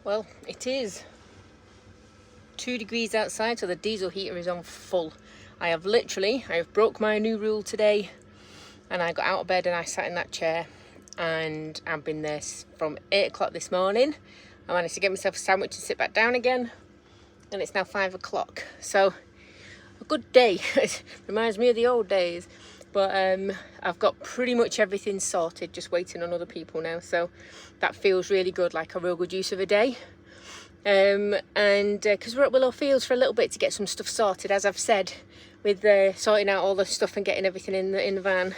Well, it is 2 degrees outside, so the diesel heater is on full. I have broke my new rule today, and I got out of bed and I sat in that chair, and I've been there from 8 o'clock this morning. I managed to get myself a sandwich and sit back down again, and it's now 5 o'clock. So a good day. It reminds me of the old days. But I've got pretty much everything sorted, just waiting on other people now. So that feels really good, like a real good use of a day. And because we're at Willow Fields for a little bit to get some stuff sorted, as I've said, with sorting out all the stuff and getting everything in the van.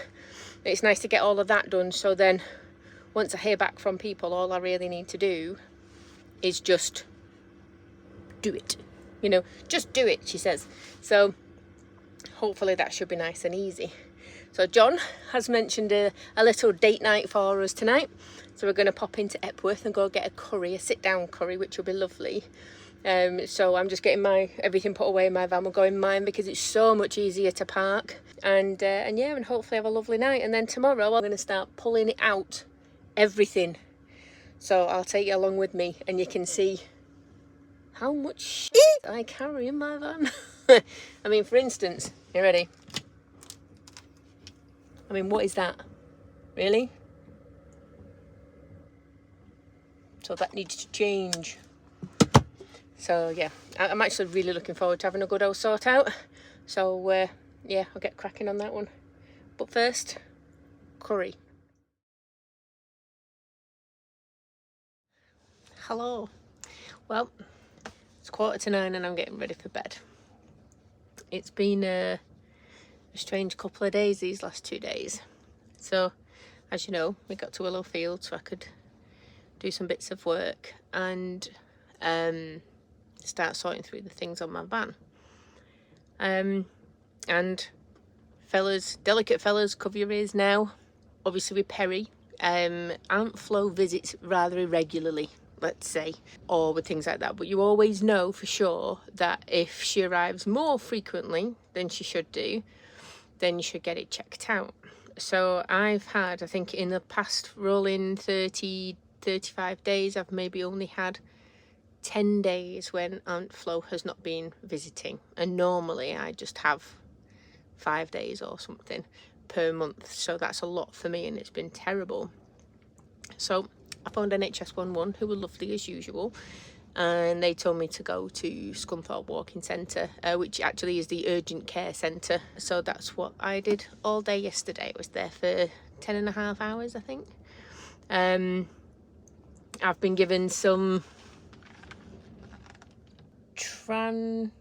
It's nice to get all of that done. So then once I hear back from people, all I really need to do is just do it. You know, just do it, she says. So hopefully that should be nice and easy. So John has mentioned a little date night for us tonight. So we're going to pop into Epworth and go get a curry, a sit-down curry, which will be lovely. So I'm just getting everything put away in my van. We'll go in mine because it's so much easier to park. And yeah, and hopefully have a lovely night. And then tomorrow I'm going to start pulling it out, everything. So I'll take you along with me and you can see how much shit I carry in my van. I mean, for instance, you ready? I mean, what is that? Really? So that needs to change. So yeah, I'm actually really looking forward to having a good old sort out. So yeah, I'll get cracking on that one. But first, curry. Hello. Well, it's 8:45 and I'm getting ready for bed. It's been a strange couple of days these last 2 days. So, as you know, we got to Willow Field so I could do some bits of work and start sorting through the things on my van. And fellas, delicate fellas, cover your ears now. Obviously with Perry, Aunt Flo visits rather irregularly, let's say, or with things like that. But you always know for sure that if she arrives more frequently than she should do, then you should get it checked out. So I've had, I think in the past rolling 35 days, I've maybe only had 10 days when Aunt Flo has not been visiting. And normally I just have 5 days or something per month. So that's a lot for me and it's been terrible. So I phoned NHS 11, who were lovely as usual. And they told me to go to Scunthorpe Walking Centre, which actually is the urgent care centre. So that's what I did all day yesterday. I was there for 10.5 hours, I think. I've been given some tranexamic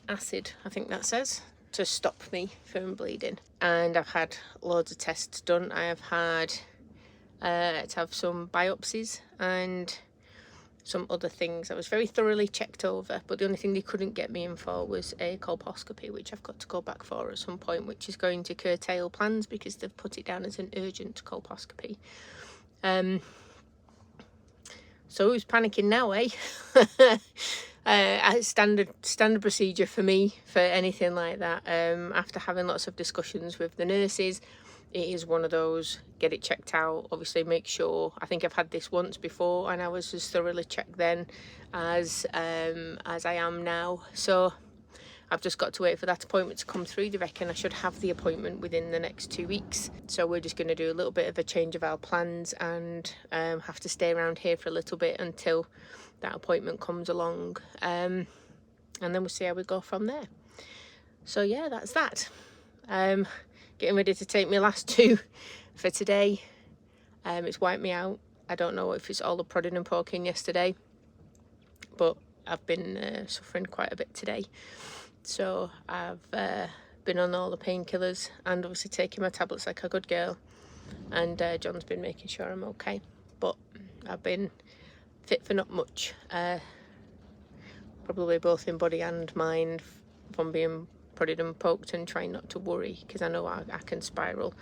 acid, I think that says, to stop me from bleeding. And I've had loads of tests done. I have had to have some biopsies and some other things. I was very thoroughly checked over, but the only thing they couldn't get me in for was a colposcopy, which I've got to go back for at some point, which is going to curtail plans because they've put it down as an urgent colposcopy. So who's panicking now, eh? Standard procedure for me for anything like that. After having lots of discussions with the nurses, it is one of those, get it checked out, obviously make sure. I think I've had this once before and I was as thoroughly checked then as I am now. So I've just got to wait for that appointment to come through. They reckon I should have the appointment within the next 2 weeks. So we're just going to do a little bit of a change of our plans and have to stay around here for a little bit until that appointment comes along. And then we'll see how we go from there. So yeah, that's that. Getting ready to take my last 2 for today. It's wiped me out. I don't know if it's all the prodding and poking yesterday, but I've been suffering quite a bit today. So I've been on all the painkillers and obviously taking my tablets like a good girl. And John's been making sure I'm okay. But I've been fit for not much. Probably both in body and mind from being prodded and poked and trying not to worry, because I know I can spiral.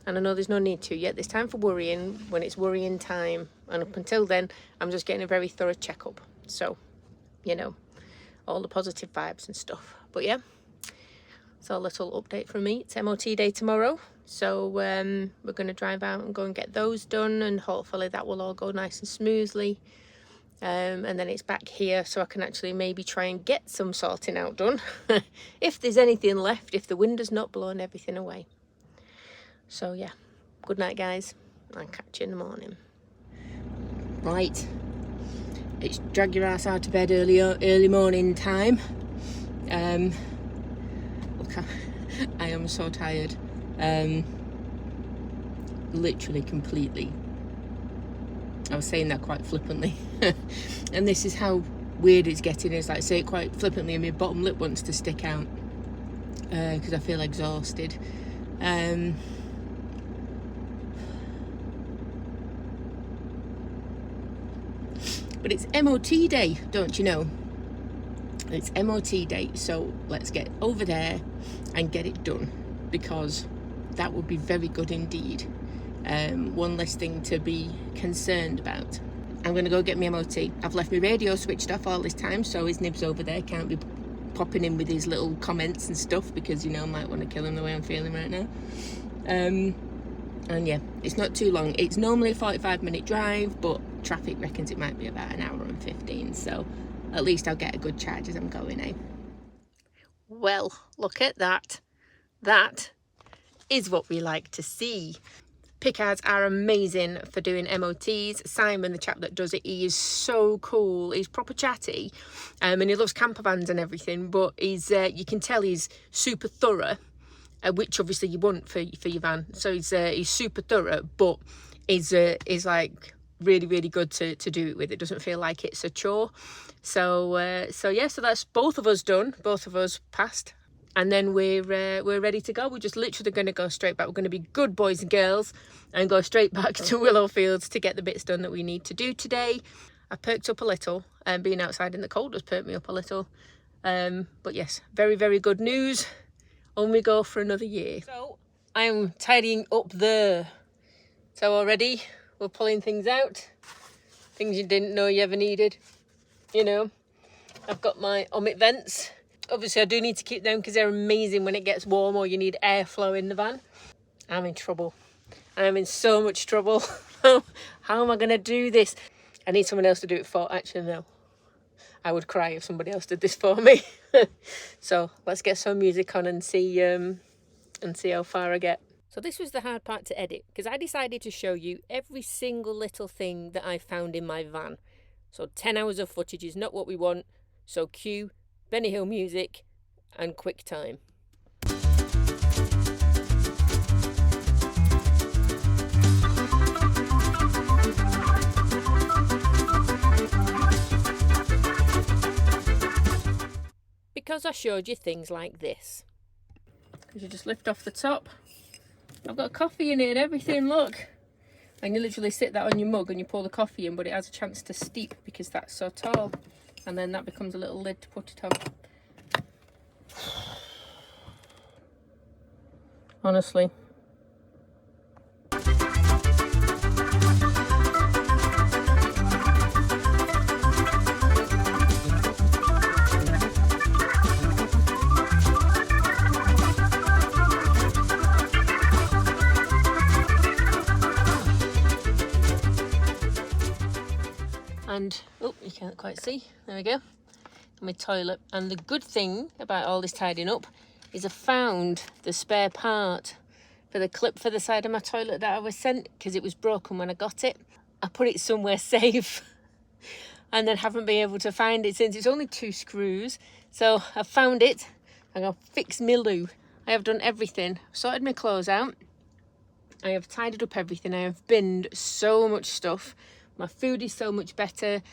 And I know there's no need to yet. There's time for worrying when it's worrying time. And up until then, I'm just getting a very thorough checkup. So, you know, all the positive vibes and stuff. But yeah, so a little update from me. It's MOT day tomorrow. So we're going to drive out and go and get those done. And hopefully that will all go nice and smoothly. and then it's back here, so I can actually maybe try and get some sorting out done if there's anything left, if the wind has not blown everything away. So yeah, good night guys, I'll catch you in the morning. Right, it's drag your ass out of bed early morning time. Look, I am so tired, literally completely. I was saying that quite flippantly and this is how weird it's getting. Is like, say it quite flippantly and my bottom lip wants to stick out because I feel exhausted. But it's MOT day, don't you know? It's MOT day, so let's get over there and get it done, because that would be very good indeed. One less thing to be concerned about. I'm going to go get my MOT. I've left my radio switched off all this time, so his nibs over there can't be popping in with his little comments and stuff, because, you know, I might want to kill him the way I'm feeling right now. And yeah, it's not too long. It's normally a 45-minute drive, but traffic reckons it might be about an hour and 15, so at least I'll get a good charge as I'm going, eh? Well, look at that. That is what we like to see. Pickards are amazing for doing MOTs. Simon, the chap that does it, he is so cool. He's proper chatty, and he loves camper vans and everything, but he's you can tell he's super thorough, which obviously you want for your van. So he's super thorough, but he's like really good to do it with. It doesn't feel like it's a chore. So yeah, so that's both of us done. Both of us passed. And then we're ready to go. We're just literally going to go straight back. We're going to be good boys and girls and go straight back to Willow Fields to get the bits done that we need to do today. I perked up a little, and being outside in the cold has perked me up a little. But yes, very good news. Only go for another year. So I am tidying up there. So already we're pulling things out. Things you didn't know you ever needed. You know, I've got my omit vents. Obviously, I do need to keep them because they're amazing when it gets warm or you need airflow in the van. I'm in trouble. I'm in so much trouble. How am I going to do this? I need someone else to do it for. Actually, no. I would cry if somebody else did this for me. So let's get some music on and see how far I get. So this was the hard part to edit, because I decided to show you every single little thing that I found in my van. So 10 hours of footage is not what we want. So cue Benny Hill music and quick time. Because I showed you things like this. Because you just lift off the top. I've got coffee in it and everything, look. And you literally sit that on your mug and you pour the coffee in, but it has a chance to steep because that's so tall. And then that becomes a little lid to put it on. Honestly. And, oh, you can't quite see. There we go. My toilet. And the good thing about all this tidying up is I found the spare part for the clip for the side of my toilet that I was sent, because it was broken when I got it. I put it somewhere safe and then haven't been able to find it since. It's only 2 screws. So I found it. I'm going to fix my loo. I have done everything. Sorted my clothes out. I have tidied up everything. I have binned so much stuff. My food is so much better.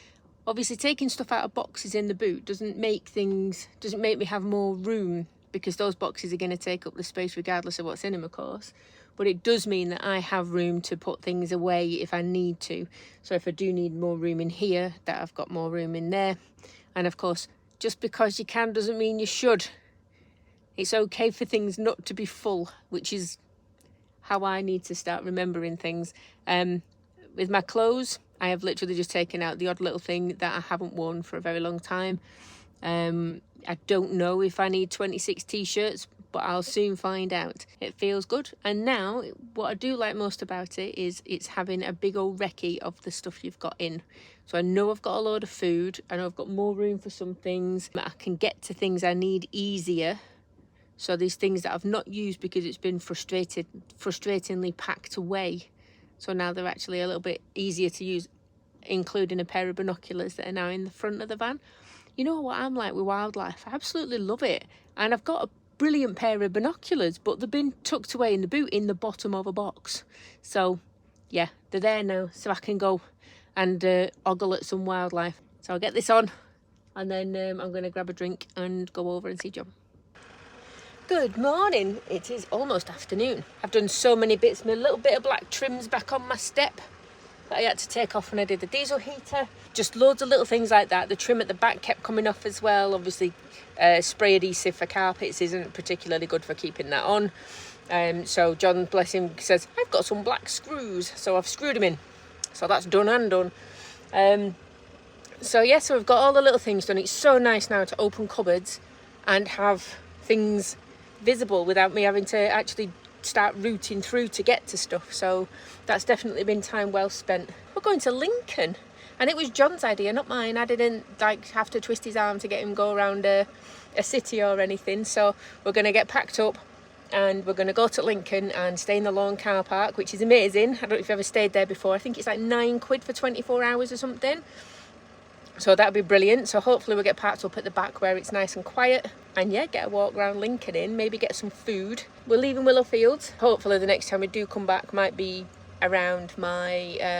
Obviously, taking stuff out of boxes in the boot doesn't make me have more room, because those boxes are going to take up the space regardless of what's in them, of course. But it does mean that I have room to put things away if I need to. So if I do need more room in here, that I've got more room in there. And of course, just because you can doesn't mean you should. It's okay for things not to be full, which is how I need to start remembering things. With my clothes, I have literally just taken out the odd little thing that I haven't worn for a very long time. I don't know if I need 26 t-shirts, but I'll soon find out. It feels good. And now, what I do like most about it is it's having a big old recce of the stuff you've got in. So I know I've got a load of food. I know I've got more room for some things. I can get to things I need easier. So these things that I've not used because it's been frustratingly packed away. So now they're actually a little bit easier to use, including a pair of binoculars that are now in the front of the van. You know what I'm like with wildlife? I absolutely love it. And I've got a brilliant pair of binoculars, but they've been tucked away in the boot in the bottom of a box. So yeah, they're there now, so I can go and ogle at some wildlife. So I'll get this on, and then I'm going to grab a drink and go over and see John. Good morning. It is almost afternoon. I've done so many bits. My little bit of black trim's back on my step that I had to take off when I did the diesel heater. Just loads of little things like that. The trim at the back kept coming off as well. Obviously, spray adhesive for carpets isn't particularly good for keeping that on. So John, bless him, says, I've got some black screws. So I've screwed them in. So that's done and done. So yeah, so we've got all the little things done. It's so nice now to open cupboards and have things visible without me having to actually start rooting through to get to stuff. So that's definitely been time well spent. We're going to Lincoln, and it was John's idea, not mine. I didn't have to twist his arm to get him go around a city or anything. So we're going to get packed up and we're going to go to Lincoln and stay in the lawn car park, which is amazing. I don't know if you've ever stayed there before. I think it's like £9 for 24 hours or something. So that'll be brilliant. So hopefully we'll get parked up at the back where it's nice and quiet. And yeah, get a walk around Lincoln in, maybe get some food. We're leaving Willowfield. Hopefully the next time we do come back might be around my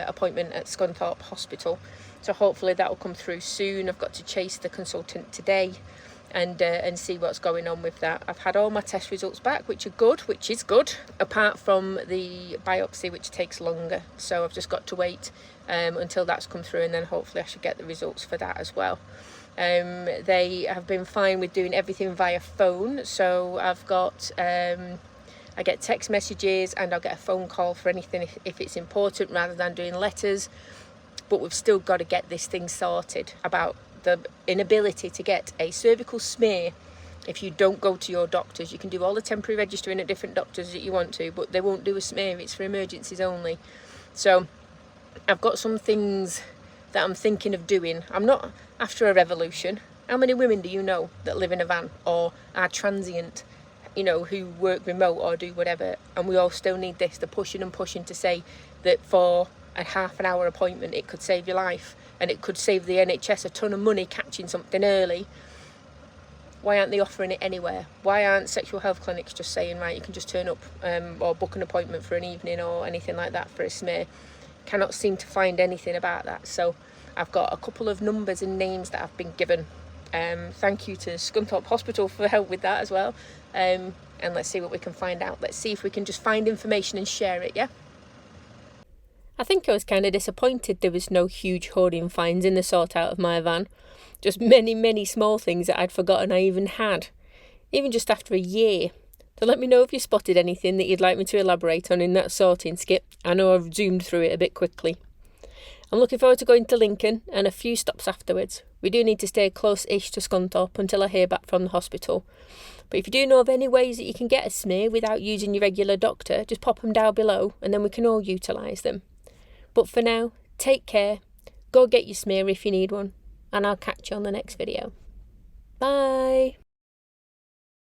appointment at Scunthorpe Hospital. So hopefully that will come through soon. I've got to chase the consultant today and see what's going on with that. I've had all my test results back, which is good, apart from the biopsy, which takes longer. So I've just got to wait until that's come through, and then hopefully I should get the results for that as well. They have been fine with doing everything via phone. So I've got I get text messages and I'll get a phone call for anything if it's important, rather than doing letters. But we've still got to get this thing sorted about the inability to get a cervical smear if you don't go to your doctors. You can do all the temporary registering at different doctors that you want to, but they won't do a smear. It's for emergencies only. So I've got some things that I'm thinking of doing. I'm not after a revolution. How many women do you know that live in a van or are transient, you know, who work remote or do whatever, and we all still need this? They're pushing and pushing to say that for a half an hour appointment it could save your life, and it could save the NHS a ton of money catching something early. Why aren't they offering it anywhere? Why aren't sexual health clinics just saying, right, you can just turn up or book an appointment for an evening or anything like that for a smear? Cannot seem to find anything about that. So I've got a couple of numbers and names that I've been given. Thank you to Scunthorpe Hospital for help with that as well. And let's see what we can find out. Let's see if we can just find information and share it, yeah? I think I was kind of disappointed there was no huge hoarding finds in the sort out of my van. Just many, many small things that I'd forgotten I even had, even just after a year. So let me know if you spotted anything that you'd like me to elaborate on in that sorting skip. I know I've zoomed through it a bit quickly. I'm looking forward to going to Lincoln and a few stops afterwards. We do need to stay close-ish to Scunthorpe until I hear back from the hospital. But if you do know of any ways that you can get a smear without using your regular doctor, just pop them down below and then we can all utilise them. But for now, take care, go get your smear if you need one, and I'll catch you on the next video. Bye!